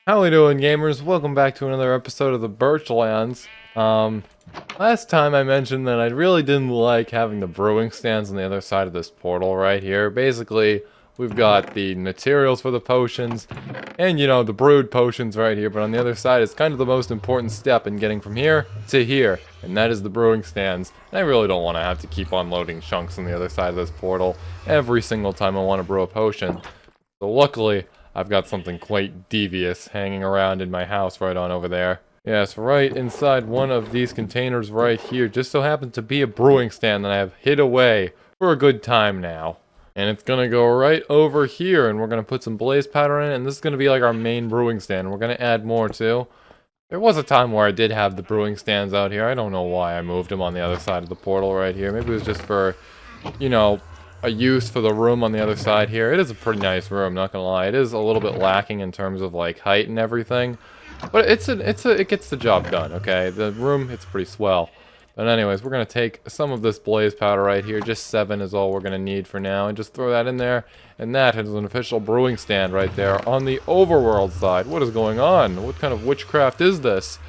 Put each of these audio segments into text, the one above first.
How we doing, gamers? Welcome back to another episode of the Birchlands. Last time I mentioned that I really didn't like having the brewing stands on the other side of this portal right here. Basically, we've got the materials for the potions, and the brewed potions right here, but on the other side it's kind of the most important step in getting from here to here, and that is the brewing stands. And I really don't want to have to keep unloading chunks on the other side of this portal every single time I want to brew a potion. So luckily, I've got something quite devious hanging around in my house right on over there. Yes, right inside one of these containers right here just so happens to be a brewing stand that I have hid away for a good time now. And it's gonna go right over here, and we're gonna put some blaze powder in it, and this is gonna be like our main brewing stand. We're gonna add more too. There was a time where I did have the brewing stands out here. I don't know why I moved them on the other side of the portal right here. Maybe it was just for, a use for the room on the other side here. It is a pretty nice room, not gonna lie. It is a little bit lacking in terms of like height and everything, but it gets the job done. Okay, the room, it's pretty swell. But anyways, we're gonna take some of this blaze powder right here. Just 7 is all we're gonna need for now, and just throw that in there. And that is an official brewing stand right there on the Overworld side. What is going on? What kind of witchcraft is this?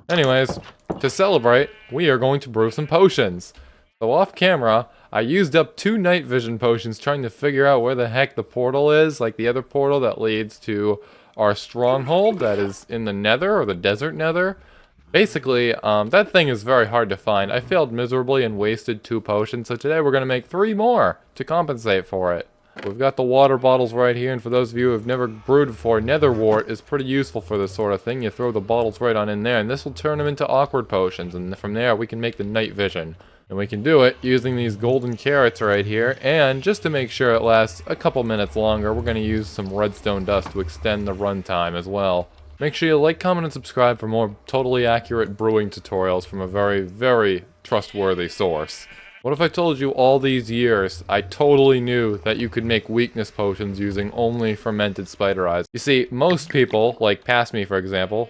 Anyways, to celebrate, we are going to brew some potions. So off camera, I used up 2 night vision potions trying to figure out where the heck the portal is, like the other portal that leads to our stronghold that is in the nether, or the desert nether. Basically, that thing is very hard to find. I failed miserably and wasted 2 potions, so today we're going to make 3 more to compensate for it. We've got the water bottles right here, and for those of you who have never brewed before, nether wart is pretty useful for this sort of thing. You throw the bottles right on in there, and this will turn them into awkward potions, and from there we can make the night vision. And we can do it using these golden carrots right here, and just to make sure it lasts a couple minutes longer, we're going to use some redstone dust to extend the runtime as well. Make sure you like, comment, and subscribe for more totally accurate brewing tutorials from a very, very trustworthy source. What if I told you all these years I totally knew that you could make weakness potions using only fermented spider eyes? You see, most people, like past me for example,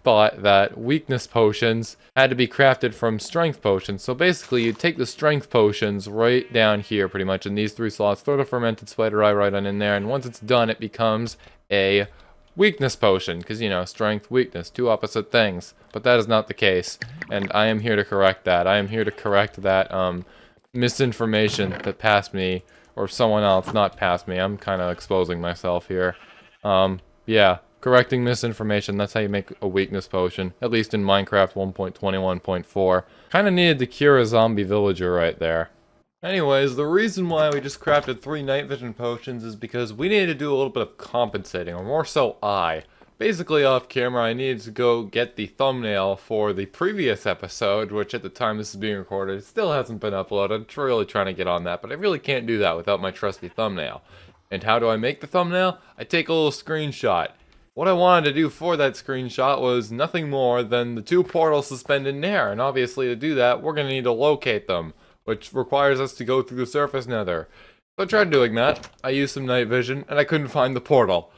thought that weakness potions had to be crafted from strength potions. So basically you take the strength potions right down here pretty much in these 3 slots, throw the fermented spider eye right on in there, and once it's done it becomes a weakness potion, because strength, weakness, 2 opposite things. But that is not the case, and I am here to correct that. I am here to correct that misinformation that passed me, or someone else, not past me. I'm kind of exposing myself here. Yeah, correcting misinformation, that's how you make a weakness potion, at least in Minecraft 1.21.4. Kind of needed to cure a zombie villager right there. Anyways, the reason why we just crafted 3 night vision potions is because we needed to do a little bit of compensating, or more so I. Basically off camera, I needed to go get the thumbnail for the previous episode, which at the time this is being recorded, it still hasn't been uploaded. I'm really trying to get on that, but I really can't do that without my trusty thumbnail. And how do I make the thumbnail? I take a little screenshot. What I wanted to do for that screenshot was nothing more than the 2 portals suspended in air, and obviously to do that, we're going to need to locate them, which requires us to go through the surface nether. So I tried doing that. I used some night vision, and I couldn't find the portal.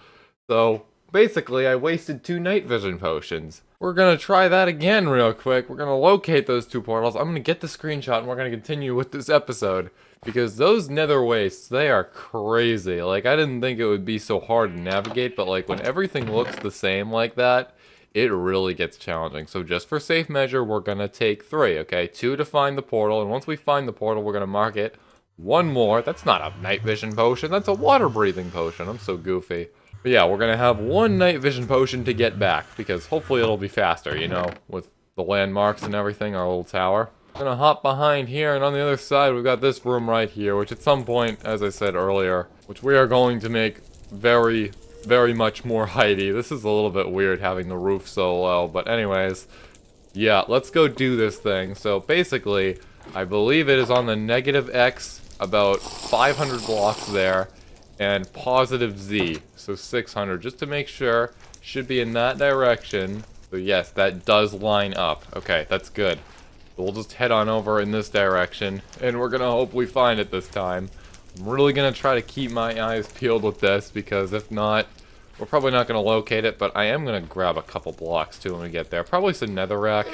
So basically, I wasted 2 night vision potions. We're gonna try that again real quick. We're gonna locate those 2 portals. I'm gonna get the screenshot, and we're gonna continue with this episode. Because those nether wastes, they are crazy. Like, I didn't think it would be so hard to navigate, but like, when everything looks the same like that, it really gets challenging. So just for safe measure, we're gonna take 3, okay? 2 to find the portal, and once we find the portal, we're gonna mark it. 1 more. That's not a night vision potion, that's a water breathing potion. I'm so goofy. But yeah, we're gonna have 1 night vision potion to get back, because hopefully it'll be faster, with the landmarks and everything, our little tower. I'm gonna hop behind here, and on the other side, we've got this room right here, which at some point, as I said earlier, which we are going to make very, very much more heighty. This is a little bit weird having the roof so low, but anyways, yeah, let's go do this thing. So basically, I believe it is on the -X, about 500 blocks there, and positive Z, so 600, just to make sure. Should be in that direction. So yes, that does line up. Okay, that's good. So we'll just head on over in this direction, and we're gonna hope we find it this time. I'm really gonna try to keep my eyes peeled with this, because if not, we're probably not gonna locate it, but I am gonna grab a couple blocks too when we get there. Probably some netherrack.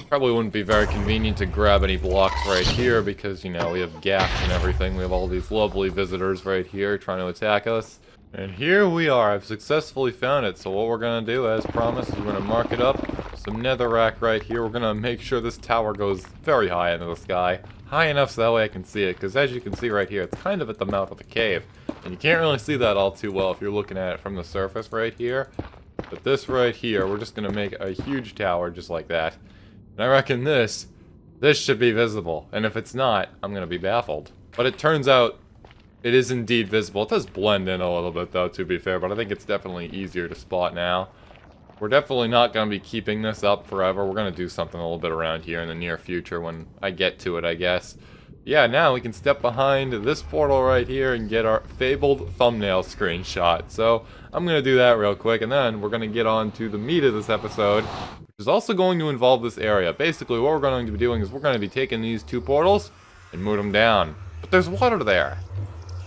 Probably wouldn't be very convenient to grab any blocks right here, because, we have gaps and everything. We have all these lovely visitors right here trying to attack us. And here we are. I've successfully found it. So what we're going to do, as promised, is we're going to mark it up. Some netherrack right here. We're going to make sure this tower goes very high into the sky. High enough so that way I can see it. Because as you can see right here, it's kind of at the mouth of the cave. And you can't really see that all too well if you're looking at it from the surface right here. But this right here, we're just going to make a huge tower just like that. And I reckon this should be visible. And if it's not, I'm going to be baffled. But it turns out it is indeed visible. It does blend in a little bit though, to be fair, but I think it's definitely easier to spot now. We're definitely not going to be keeping this up forever. We're going to do something a little bit around here in the near future when I get to it, I guess. Yeah, now we can step behind this portal right here and get our fabled thumbnail screenshot. So I'm going to do that real quick, and then we're going to get on to the meat of this episode, which is also going to involve this area. Basically, what we're going to be doing is we're going to be taking these two portals and move them down. But there's water there.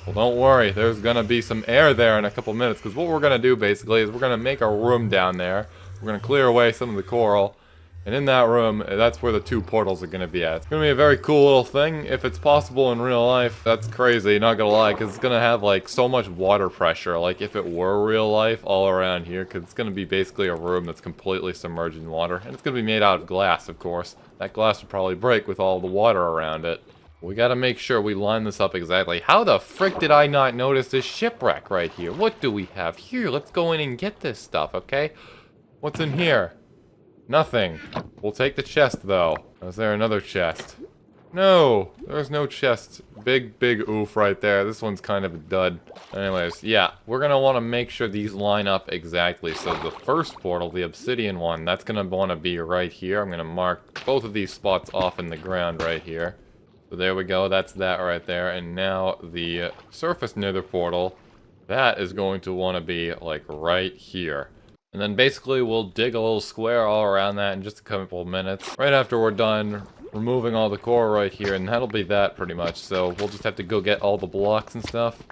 Well, don't worry, there's gonna be some air there in a couple minutes, because what we're gonna do basically is we're gonna make a room down there. We're gonna clear away some of the coral, and in that room, that's where the two portals are gonna be at. It's gonna be a very cool little thing. If it's possible in real life, that's crazy, not gonna lie, because it's gonna have like so much water pressure, like if it were real life all around here, because it's gonna be basically a room that's completely submerged in water, and it's gonna be made out of glass, of course. That glass would probably break with all the water around it. We gotta make sure we line this up exactly. How the frick did I not notice this shipwreck right here? What do we have here? Let's go in and get this stuff, okay? What's in here? Nothing. We'll take the chest, though. Is there another chest? No, there's no chest. Big oof right there. This one's kind of a dud. Anyways, yeah, we're gonna want to make sure these line up exactly. So the first portal, the obsidian one, that's gonna want to be right here. I'm gonna mark both of these spots off in the ground right here. So there we go, that's that right there, and now the surface nether portal, that is going to want to be, like, right here. And then basically we'll dig a little square all around that in just a couple of minutes. Right after we're done removing all the core right here, and that'll be that pretty much. So we'll just have to go get all the blocks and stuff,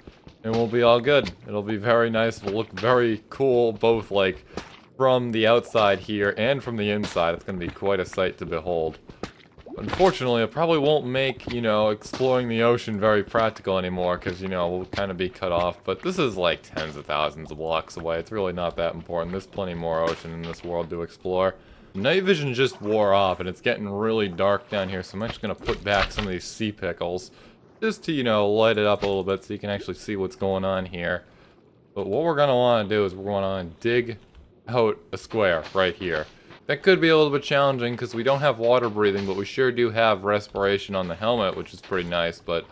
and we'll be all good. It'll be very nice, it'll look very cool, both, like, from the outside here and from the inside. It's going to be quite a sight to behold. Unfortunately, it probably won't make, you know, exploring the ocean very practical anymore, because, you know, we'll kind of be cut off. But this is like tens of thousands of blocks away. It's really not that important. There's plenty more ocean in this world to explore. Night vision just wore off, and it's getting really dark down here, so I'm actually going to put back some of these sea pickles, just to, you know, light it up a little bit so you can actually see what's going on here. But what we're going to want to do is we're going to dig out a square right here. That could be a little bit challenging because we don't have water breathing, but we sure do have respiration on the helmet, which is pretty nice. But,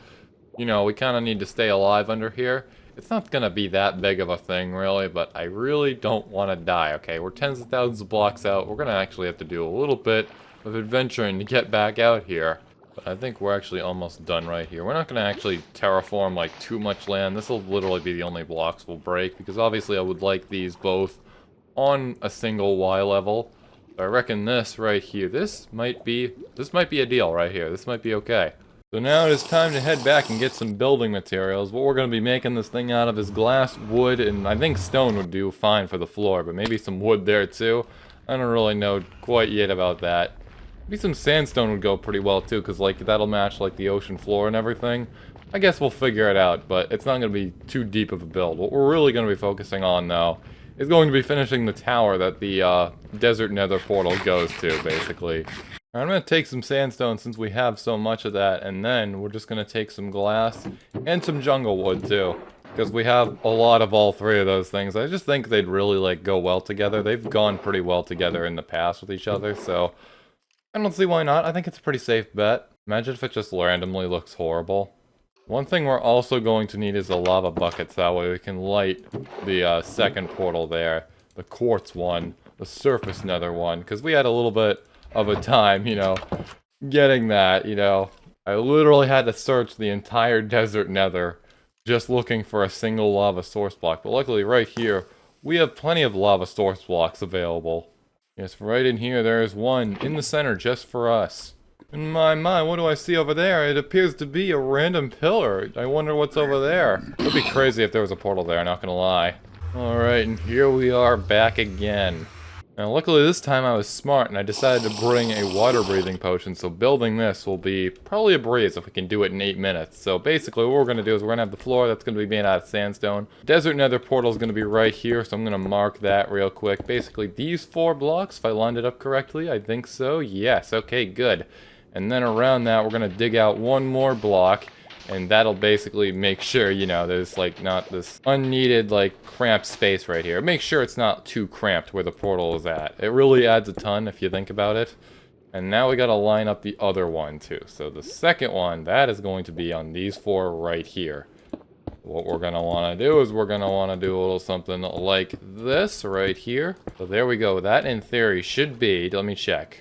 you know, we kind of need to stay alive under here. It's not going to be that big of a thing, really, but I really don't want to die, okay? We're tens of thousands of blocks out. We're going to actually have to do a little bit of adventuring to get back out here. But I think we're actually almost done right here. We're not going to actually terraform, like, too much land. This will literally be the only blocks we'll break, because obviously I would like these both on a single Y level. I reckon this right here, this might be a deal right here. This might be okay. So now it is time to head back and get some building materials. What we're going to be making this thing out of is glass, wood, and I think stone would do fine for the floor, but maybe some wood there too. I don't really know quite yet about that. Maybe some sandstone would go pretty well too, because like that'll match like the ocean floor and everything. I guess we'll figure it out, but it's not going to be too deep of a build. What we're really going to be focusing on though is going to be finishing the tower that the desert nether portal goes to, basically. I'm going to take some sandstone since we have so much of that, and then we're just going to take some glass and some jungle wood too, because we have a lot of all three of those things. I just think they'd really like go well together. They've gone pretty well together in the past with each other, so I don't see why not. I think it's a pretty safe bet. Imagine if it just randomly looks horrible. One thing we're also going to need is a lava bucket, so that way we can light the second portal there. The quartz one, the surface nether one, because we had a little bit of a time, you know, getting that, you know. I literally had to search the entire desert nether just looking for a single lava source block. But luckily right here, we have plenty of lava source blocks available. Yes, right in here, there is one in the center just for us. In my mind, what do I see over there? It appears to be a random pillar. I wonder what's over there. It would be crazy if there was a portal there, not gonna lie. Alright, and here we are back again. Now, luckily this time I was smart and I decided to bring a water breathing potion, so building this will be probably a breeze if we can do it in 8 minutes. So basically what we're going to do is we're going to have the floor that's going to be made out of sandstone. Desert nether portal is going to be right here, so I'm going to mark that real quick. Basically these 4 blocks, if I lined it up correctly, I think so. Yes, okay, good. And then around that we're going to dig out 1 more block. And that'll basically make sure, you know, there's like not this unneeded like cramped space right here. Make sure it's not too cramped where the portal is at. It really adds a ton if you think about it. And now we gotta line up the other one too. So the second one, that is going to be on these 4 right here. What we're gonna wanna do is we're gonna wanna do a little something like this right here. So there we go. That in theory should be, let me check.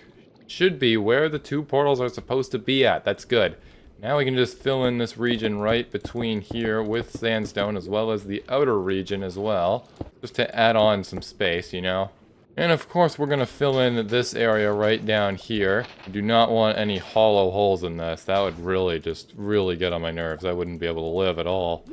Should be where the 2 portals are supposed to be at. That's good. Now we can just fill in this region right between here with sandstone as well as the outer region as well. Just to add on some space, you know. And of course we're going to fill in this area right down here. I do not want any hollow holes in this. That would really get on my nerves. I wouldn't be able to live at all.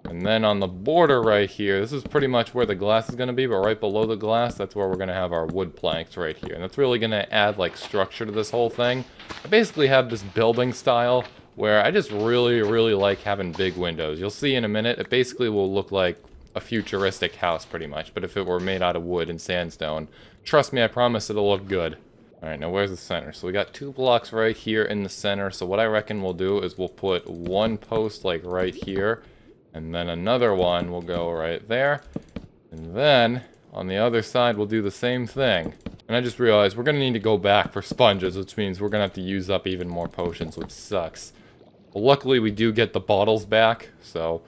And then on the border right here, this is pretty much where the glass is going to be, but right below the glass, that's where we're going to have our wood planks right here. And that's really going to add like structure to this whole thing. I basically have this building style where I just really like having big windows. You'll see in a minute, it basically will look like a futuristic house pretty much, but if it were made out of wood and sandstone, trust me, I promise it'll look good. Alright, now where's the center? So we got 2 blocks right here in the center, so what I reckon we'll do is we'll put 1 post like right here, and then another one will go right there, and then on the other side we'll do the same thing. And I just realized we're going to need to go back for sponges, which means we're going to have to use up even more potions, which sucks. Well, luckily we do get the bottles back, so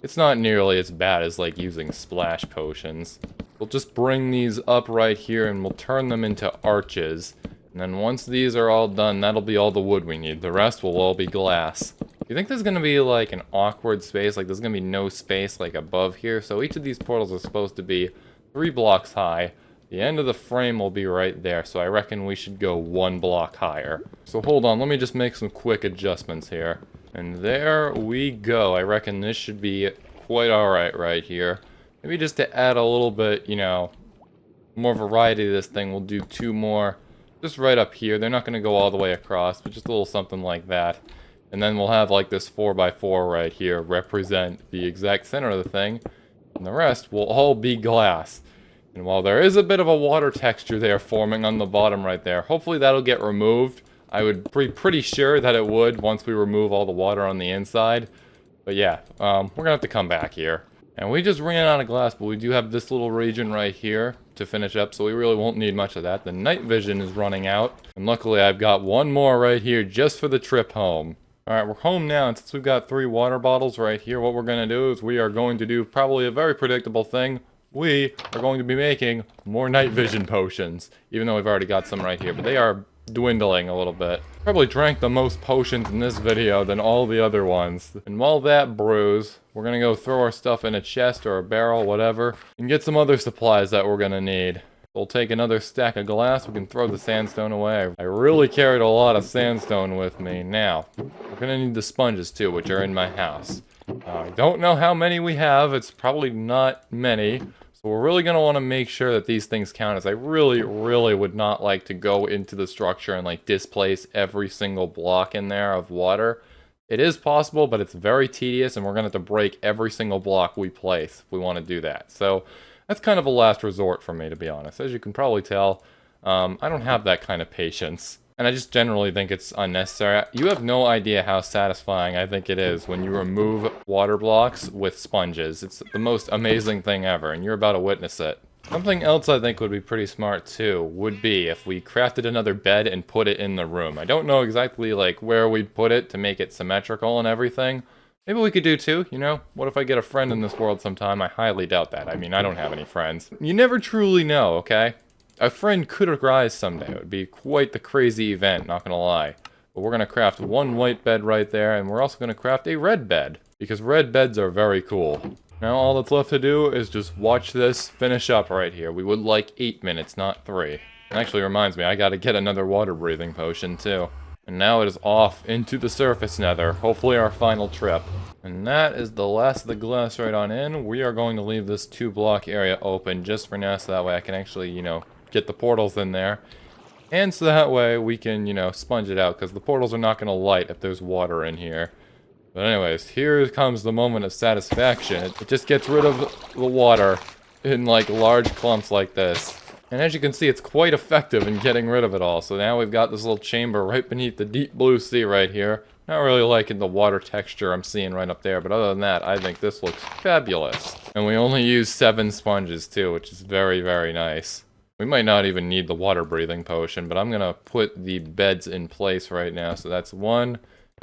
it's not nearly as bad as like using splash potions. We'll just bring these up right here and we'll turn them into arches. And then once these are all done, that'll be all the wood we need. The rest will all be glass. You think there's gonna be like an awkward space, like there's gonna be no space like above here? So each of these portals are supposed to be 3 blocks high. The end of the frame will be right there, so I reckon we should go 1 block higher. So hold on, let me just make some quick adjustments here. And there we go. I reckon this should be quite alright right here. Maybe just to add a little bit, you know, more variety to this thing, we'll do 2 more just right up here. They're not going to go all the way across, but just a little something like that. And then we'll have like this 4x4 right here represent the exact center of the thing. And the rest will all be glass. And while there is a bit of a water texture there forming on the bottom right there, hopefully that'll get removed. I would be pretty sure that it would once we remove all the water on the inside. But yeah, we're gonna have to come back here. And we just ran out of glass, but we do have this little region right here to finish up, so we really won't need much of that. The night vision is running out, and luckily I've got 1 more right here just for the trip home. Alright, we're home now, and since we've got 3 water bottles right here, what we're gonna do is we are going to do probably a very predictable thing. We are going to be making more night vision potions, even though we've already got some right here, but they are dwindling a little bit. Probably drank the most potions in this video than all the other ones. And while that brews, we're gonna go throw our stuff in a chest or a barrel, whatever, and get some other supplies that we're gonna need. We'll take another stack of glass, we can throw the sandstone away. I really carried a lot of sandstone with me. Now, we're gonna need the sponges too, which are in my house. I don't know how many we have, it's probably not many. So we're really going to want to make sure that these things count, as I really would not like to go into the structure and like displace every single block in there of water. It is possible, but it's very tedious, and we're going to have to break every single block we place if we want to do that. So that's kind of a last resort for me, to be honest. As you can probably tell, I don't have that kind of patience. And I just generally think it's unnecessary. You have no idea how satisfying I think it is when you remove water blocks with sponges. It's the most amazing thing ever, and you're about to witness it. Something else I think would be pretty smart too would be if we crafted another bed and put it in the room. I don't know exactly like where we'd put it to make it symmetrical and everything. Maybe we could do 2, you know? What if I get a friend in this world sometime? I highly doubt that. I mean, I don't have any friends. You never truly know, okay? A friend could arise someday. It would be quite the crazy event, not gonna lie. But we're gonna craft 1 white bed right there, and we're also gonna craft a red bed, because red beds are very cool. Now all that's left to do is just watch this finish up right here. We would like 8 minutes, not 3. It actually reminds me, I gotta get another water breathing potion too. And now it is off into the surface nether, hopefully our final trip. And that is the last of the glass right on in. We are going to leave this 2 block area open just for now, so that way I can actually, you know, get the portals in there. And so that way we can, you know, sponge it out, because the portals are not going to light if there's water in here. But anyways, here comes the moment of satisfaction. It just gets rid of the water in like large clumps like this. And as you can see, it's quite effective in getting rid of it all. So now we've got this little chamber right beneath the deep blue sea right here. Not really liking the water texture I'm seeing right up there, but other than that, I think this looks fabulous. And we only use 7 sponges too, which is very, very nice. We might not even need the water breathing potion, but I'm gonna put the beds in place right now. So that's 1,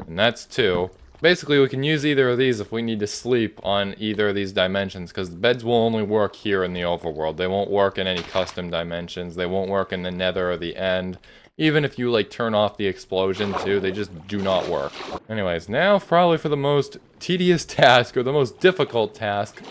and that's 2. Basically, we can use either of these if we need to sleep on either of these dimensions, because the beds will only work here in the overworld. They won't work in any custom dimensions. They won't work in the nether or the end. Even if you, like, turn off the explosion, too, they just do not work. Anyways, now probably for the most tedious task, or the most difficult task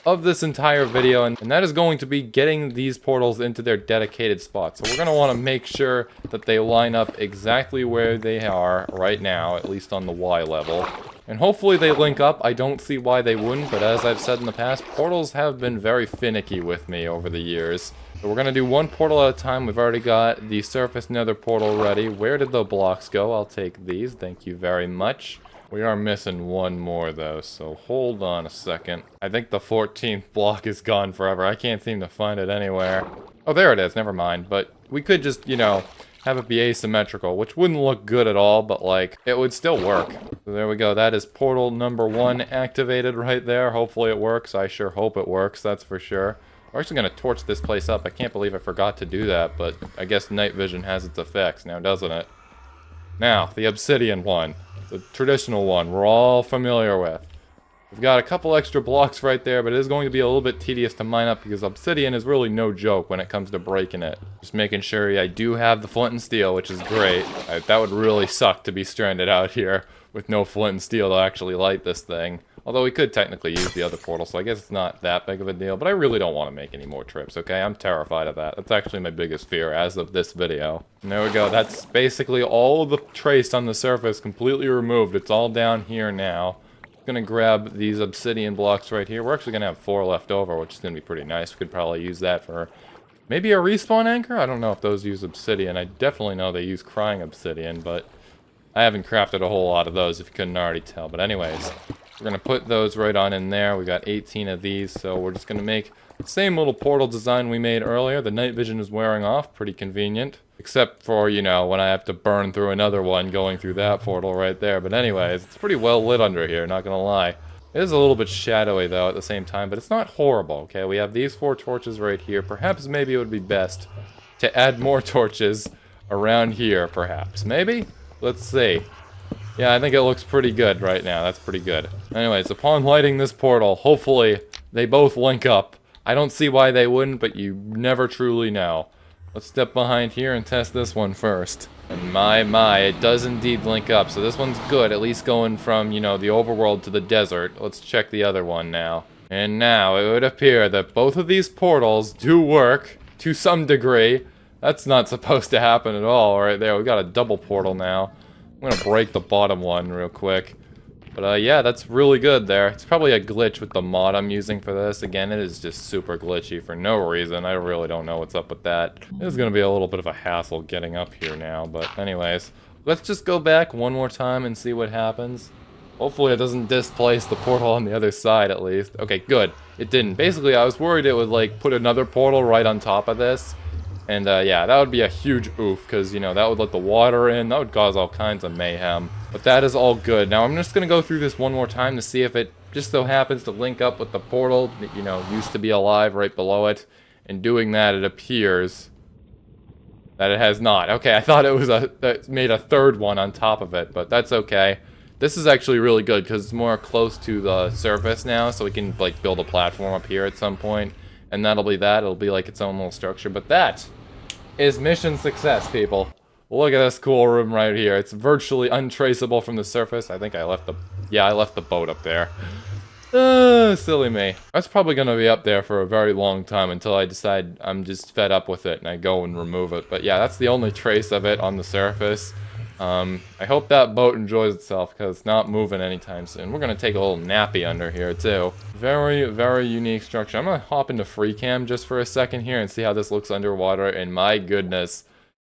of this entire video, and that is going to be getting these portals into their dedicated spots. So we're going to want to make sure that they line up exactly where they are right now, at least on the Y level. And hopefully they link up. I don't see why they wouldn't, but as I've said in the past, portals have been very finicky with me over the years. So we're going to do 1 portal at a time. We've already got the surface nether portal ready. Where did the blocks go? I'll take these. Thank you very much. We are missing 1 more though, so hold on a second. I think the 14th block is gone forever. I can't seem to find it anywhere. Oh, there it is. Never mind. But we could just, you know, have it be asymmetrical, which wouldn't look good at all, but like, it would still work. So there we go. That is portal number 1 activated right there. Hopefully it works. I sure hope it works, that's for sure. We're actually going to torch this place up. I can't believe I forgot to do that, but I guess night vision has its effects now, doesn't it? Now, the obsidian one. The traditional one we're all familiar with. We've got a couple extra blocks right there, but it is going to be a little bit tedious to mine up because obsidian is really no joke when it comes to breaking it. Just making sure I do have the flint and steel, which is great. That would really suck to be stranded out here with no flint and steel to actually light this thing. Although we could technically use the other portal, so I guess it's not that big of a deal. But I really don't want to make any more trips, okay? I'm terrified of that. That's actually my biggest fear as of this video. And there we go. That's basically all the trace on the surface completely removed. It's all down here now. I'm gonna grab these obsidian blocks right here. We're actually gonna have 4 left over, which is gonna be pretty nice. We could probably use that for maybe a respawn anchor? I don't know if those use obsidian. I definitely know they use crying obsidian, but I haven't crafted a whole lot of those if you couldn't already tell. But anyways, we're going to put those right on in there. We got 18 of these, so we're just going to make the same little portal design we made earlier. The night vision is wearing off, pretty convenient. Except for, you know, when I have to burn through another one going through that portal right there. But anyways, it's pretty well lit under here, not going to lie. It is a little bit shadowy, though, at the same time, but it's not horrible, okay? We have these 4 torches right here. Perhaps maybe it would be best to add more torches around here, perhaps. Maybe? Let's see. Yeah, I think it looks pretty good right now. That's pretty good. Anyways, upon lighting this portal, hopefully they both link up. I don't see why they wouldn't, but you never truly know. Let's step behind here and test this one first. And my, it does indeed link up. So this one's good, at least going from, you know, the overworld to the desert. Let's check the other one now. And now it would appear that both of these portals do work to some degree. That's not supposed to happen at all right there. We got a double portal now. I'm gonna break the bottom one real quick. But yeah, that's really good there. It's probably a glitch with the mod I'm using for this. Again, it is just super glitchy for no reason. I really don't know what's up with that. This is gonna be a little bit of a hassle getting up here now. But anyways, let's just go back one more time and see what happens. Hopefully it doesn't displace the portal on the other side at least. Okay, good. It didn't. Basically, I was worried it would like put another portal right on top of this. And yeah, that would be a huge oof, because, you know, that would let the water in. That would cause all kinds of mayhem. But that is all good. Now, I'm just going to go through this one more time to see if it just so happens to link up with the portal that, you know, used to be alive right below it. And doing that, it appears that it has not. Okay, I thought it was that made a third one on top of it, but that's okay. This is actually really good, because it's more close to the surface now, so we can, like, build a platform up here at some point. And that'll be that. It'll be like its own little structure. But that is mission success, people. Look at this cool room right here. It's virtually untraceable from the surface. I think I left the... Yeah, I left the boat up there. Silly me. That's probably going to be up there for a very long time until I decide I'm just fed up with it and I go and remove it. But yeah, that's the only trace of it on the surface. I hope that boat enjoys itself because it's not moving anytime soon. We're gonna take a little nappy under here too. Very, very unique structure. I'm gonna hop into free cam just for a second here and see how this looks underwater. And my goodness,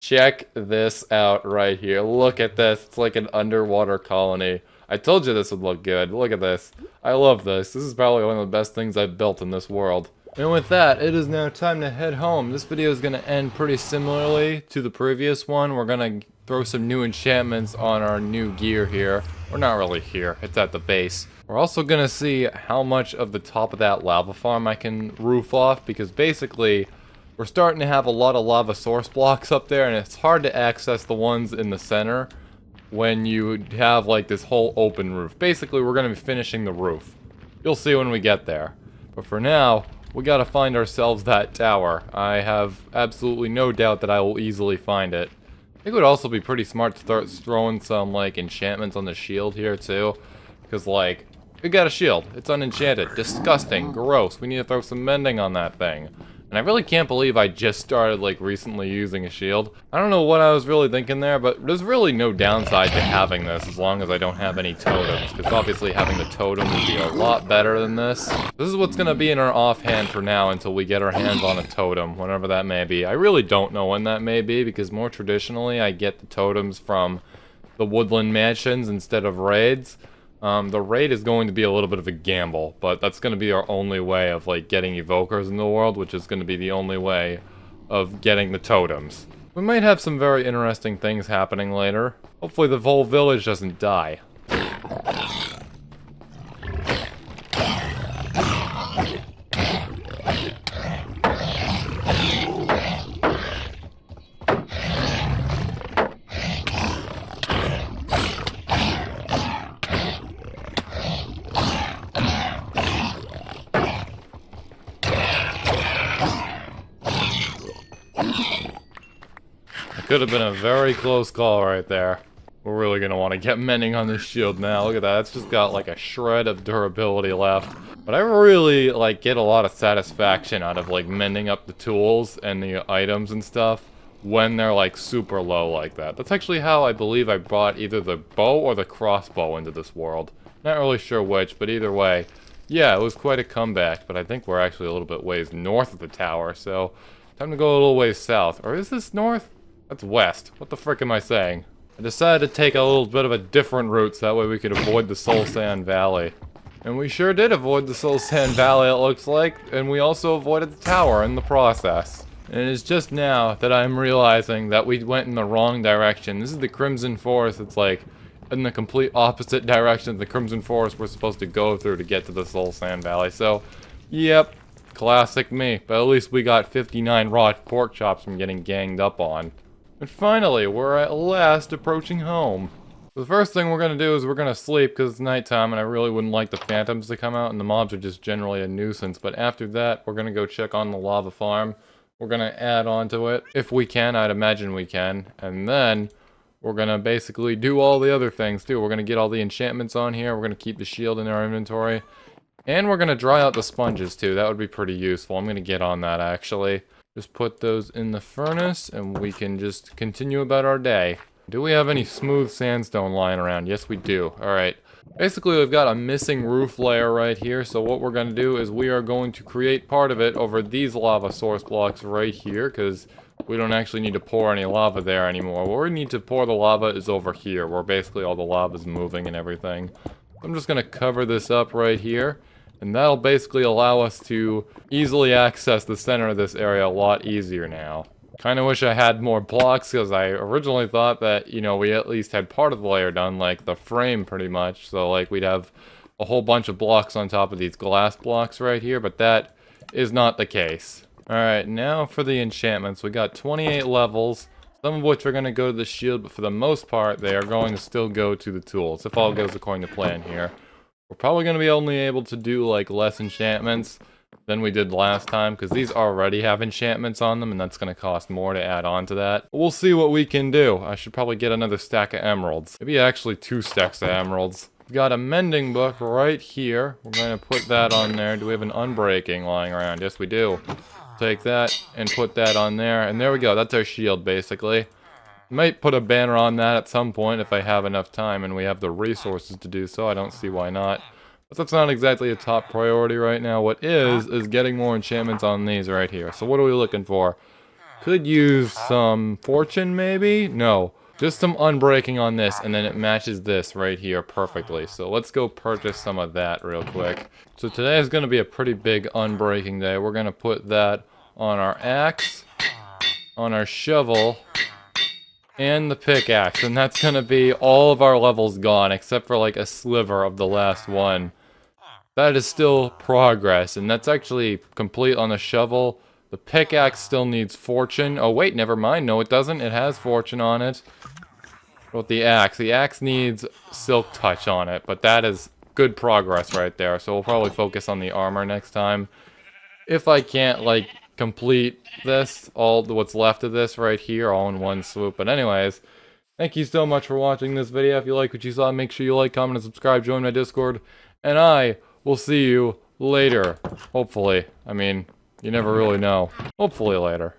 check this out right here. Look at this. It's like an underwater colony. I told you this would look good. Look at this. I love this. This is probably one of the best things I've built in this world. And with that, it is now time to head home. This video is going to end pretty similarly to the previous one. We're going to throw some new enchantments on our new gear here. We're not really here. It's at the base. We're also going to see how much of the top of that lava farm I can roof off, because basically we're starting to have a lot of lava source blocks up there, and it's hard to access the ones in the center when you have like this whole open roof. Basically, we're going to be finishing the roof. You'll see when we get there. But for now, we gotta find ourselves that tower. I have absolutely no doubt that I will easily find it. I think it would also be pretty smart to start throwing some, like, enchantments on the shield here, too. Because, like, we got a shield. It's unenchanted. Disgusting. Gross. We need to throw some mending on that thing. And I really can't believe I just started, like, recently using a shield. I don't know what I was really thinking there, but there's really no downside to having this as long as I don't have any totems. Because obviously having the totem would be a lot better than this. This is what's going to be in our offhand for now until we get our hands on a totem, whenever that may be. I really don't know when that may be, because more traditionally I get the totems from the woodland mansions instead of raids. The raid is going to be a little bit of a gamble, but that's going to be our only way of, like, getting evokers in the world, which is going to be the only way of getting the totems. We might have some very interesting things happening later. Hopefully the whole village doesn't die. Could have been a very close call right there. We're really going to want to get mending on this shield now. Look at that. It's just got like a shred of durability left. But I really like get a lot of satisfaction out of like mending up the tools and the items and stuff when they're like super low like that. That's actually how I believe I brought either the bow or the crossbow into this world. Not really sure which, but either way. Yeah, it was quite a comeback, but I think we're actually a little bit ways north of the tower, so time to go a little ways south. Or is this north? That's west. What the frick am I saying? I decided to take a little bit of a different route so that way we could avoid the Soul Sand Valley. And we sure did avoid the Soul Sand Valley, it looks like, and we also avoided the tower in the process. And it is just now that I'm realizing that we went in the wrong direction. This is the Crimson Forest. It's like in the complete opposite direction of the Crimson Forest we're supposed to go through to get to the Soul Sand Valley. So, yep, classic me. But at least we got 59 raw pork chops from getting ganged up on. And finally, we're at last approaching home. The first thing we're going to do is we're going to sleep because it's nighttime and I really wouldn't like the phantoms to come out and the mobs are just generally a nuisance. But after that, we're going to go check on the lava farm. We're going to add on to it. If we can, I'd imagine we can. And then we're going to basically do all the other things too. We're going to get all the enchantments on here. We're going to keep the shield in our inventory. And we're going to dry out the sponges too. That would be pretty useful. I'm going to get on that actually. Just put those in the furnace and we can just continue about our day. Do we have any smooth sandstone lying around? Yes, we do. Alright. Basically, we've got a missing roof layer right here. So what we're going to do is we are going to create part of it over these lava source blocks right here. Because we don't actually need to pour any lava there anymore. Where we need to pour the lava is over here. Where basically all the lava is moving and everything. I'm just going to cover this up right here. And that'll basically allow us to easily access the center of this area a lot easier now. Kind of wish I had more blocks because I originally thought that, you know, we at least had part of the layer done, like the frame pretty much. So like we'd have a whole bunch of blocks on top of these glass blocks right here, but that is not the case. Alright, now for the enchantments. We got 28 levels, some of which are going to go to the shield, but for the most part they are going to still go to the tools, if all goes according to plan here. We're probably going to be only able to do like less enchantments than we did last time, because these already have enchantments on them, and that's going to cost more to add on to that. But we'll see what we can do. I should probably get another stack of emeralds. Maybe actually 2 stacks of emeralds. We've got a mending book right here. We're going to put that on there. Do we have an unbreaking lying around? Yes, we do. Take that and put that on there, and there we go. That's our shield, basically. Might put a banner on that at some point if I have enough time and we have the resources to do so. I don't see why not. But that's not exactly a top priority right now. What is getting more enchantments on these right here. So what are we looking for? Could use some fortune maybe? No. Just some unbreaking on this, and then it matches this right here perfectly. So let's go purchase some of that real quick. So today is going to be a pretty big unbreaking day. We're going to put that on our axe, on our shovel, and the pickaxe. And that's going to be all of our levels gone, except for like a sliver of the last one. That is still progress, and that's actually complete on the shovel. The pickaxe still needs fortune. Oh wait, never mind. No, it doesn't. It has fortune on it. With the axe. The axe needs silk touch on it, but that is good progress right there. So we'll probably focus on the armor next time. If I can't, like, complete this, all what's left of this right here, all in one swoop. But anyways, thank you so much for watching this video. If you like what you saw, make sure you like, comment, and subscribe. Join my Discord. And I will see you later. Hopefully. I mean, you never really know. Hopefully later.